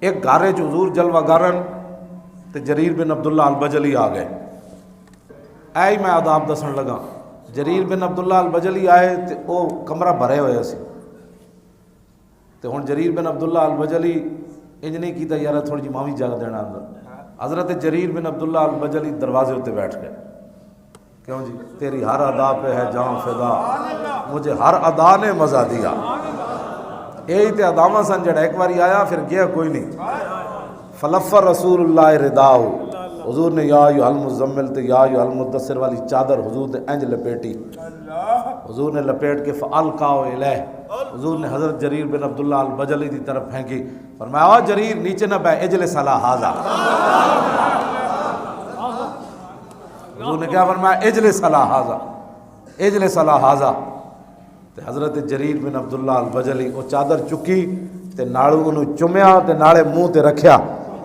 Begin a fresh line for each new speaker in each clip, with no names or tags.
ایک گارے چ حضور جلوہ گارن تے جریر بن عبداللہ البجلی آ گئے. اے میں آداب دسن لگا. جریر بن عبداللہ البجلی آئے تے او کمرہ بھرے ہوئے سی تے ہن جریر بن عبداللہ البجلی انج نہیں کیتا یار تھوڑی جی ماوی جگہ دینا اندر. حضرت جریر بن عبداللہ البجلی دروازے ہوتے بیٹھ گئے. کیوں جی؟ تیری ہر ادا پہ ہے جان فدا، مجھے ہر ادا نے مزہ دیا. یہی تے اداواں سن جڑا ایک باری آیا پھر گیا کوئی نہیں. فلفر رسول اللہ رداؤ، حضور نے یا ایھا المزمل تے یا ایھا المدثر والی چادر حضور نے انج لپیٹی. حضور نے لپیٹ کے فالقاؤ الیہ، حضور نے حضرت جریر بن عبداللہ البجلی کی طرف پھینکی. فرمایا جریر نیچے نہ بیٹھ، اجلس علی ھذا. حضور نے کیا فرمایا؟ اجلس علی ھذا، اجلس علی ھذا. تے حضرت جریر بن عبداللہ البجلی وہ چادر چکی تے نالو انہوں چومیا تے نالے منہ تے رکھیا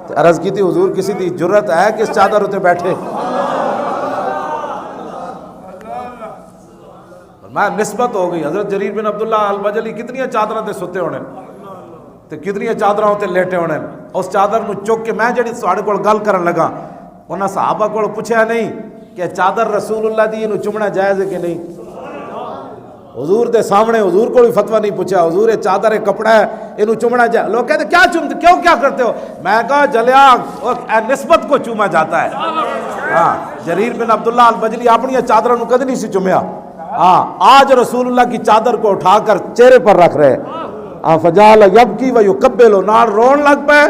تے عرض کی تھی حضور کسی دی جرت ہے کہ اس چادر ہوتے بیٹھے؟ میں نسبت ہو گئی. حضرت جریر بن عبداللہ البجلی کتنی چادروں تے ستے ہونے تے کتنی چادروں تے لیٹے ہونے. اس چادر نو چک کے میں جڑی تواڈے کول گل کرن لگا انہاں صحابہ کول پوچھیا نہیں کہ چادر رسول اللہ دی انہوں چومنا جائز ہے کہ نہیں. حضور دے سامنے حضور کو بھی فتویٰ نہیں پوچھا. حضور یہ چادر ہے کپڑا ہے انہوں چومنا جائے. لوگ کہتے کیا چومتے، کیوں کیا کرتے ہو؟ میں کہا جلیا نسبت کو چوما جاتا ہے. ہاں جریر بن عبداللہ البجلی اپنی چادروں کدی نہیں سی چومیا. ہاں آج رسول اللہ کی چادر کو اٹھا کر چہرے پر رکھ رہے. فجعل یبکی ویقبل، نال رون لگ پے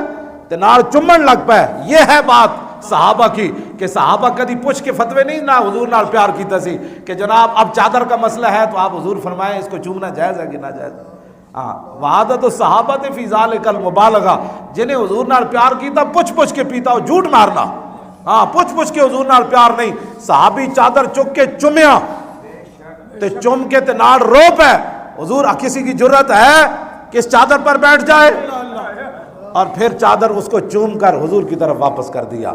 تے نال چومن لگ پے. یہ ہے بات صحابہ کی کہ صحابہ کدی پوچھ کے فتوے نہیں نہ حضور نال پیار کیتا سی کہ جناب اب چادر کا مسئلہ ہے تو آپ حضور فرمائیں اس کو چومنا جائز ہے کہ نہ جائز. ہاں وعادت الصحابہ فی ذلک المبالغہ، جنہیں حضور نال پیار کیتا پوچھ کے پیتا ہو جھوٹ مارنا. ہاں پوچھ کے حضور نال پیار نہیں. صحابی چادر چک کے چومیا تے چوم کے تے نال رو پے. حضور کسی کی جرت ہے کہ اس چادر پر بیٹھ جائے؟ اور پھر چادر اس کو چوم کر حضور کی طرف واپس کر دیا.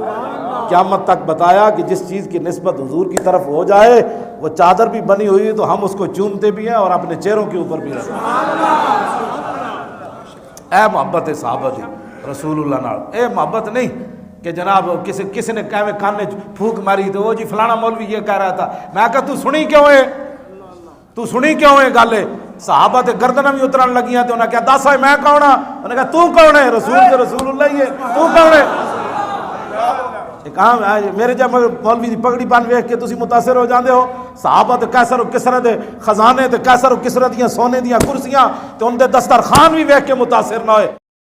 قیامت تک بتایا کہ جس چیز کی نسبت حضور کی طرف ہو جائے وہ چادر بھی بنی ہوئی تو ہم اس کو چومتے بھی ہیں اور اپنے چہروں کے اوپر بھی رکھتے ہیں. اے محبت ہے صحابہ دی رسول اللہ نال. اے محبت نہیں کہ جناب کسی نے کہے کانے پھونک ماری تو وہ جی فلانا مولوی یہ کہہ رہا تھا. میں کہا تو سنی کیوں ہے، تو سنی کیوں ہے گل ہے؟ صحابہ تے گردناں بھی اترن لگیاں تے انہاں کہا دس ہے میں کون ہاں؟ انہاں کہا تو کون ہے؟ رسول تے رسول اللہ ہی ہے، تو کون ہے؟ ایک عام میرے جب مولوی دی پگڑی بن ویکھ کے تسی متاثر ہو جاندے ہو. صحابہ تے قیصر و کسرا دے خزانے تے قیصر و کسرا دیاں سونے دیاں کرسیاں تے ان دے دسترخوان بھی ویکھ کے متاثر نہ ہوئے.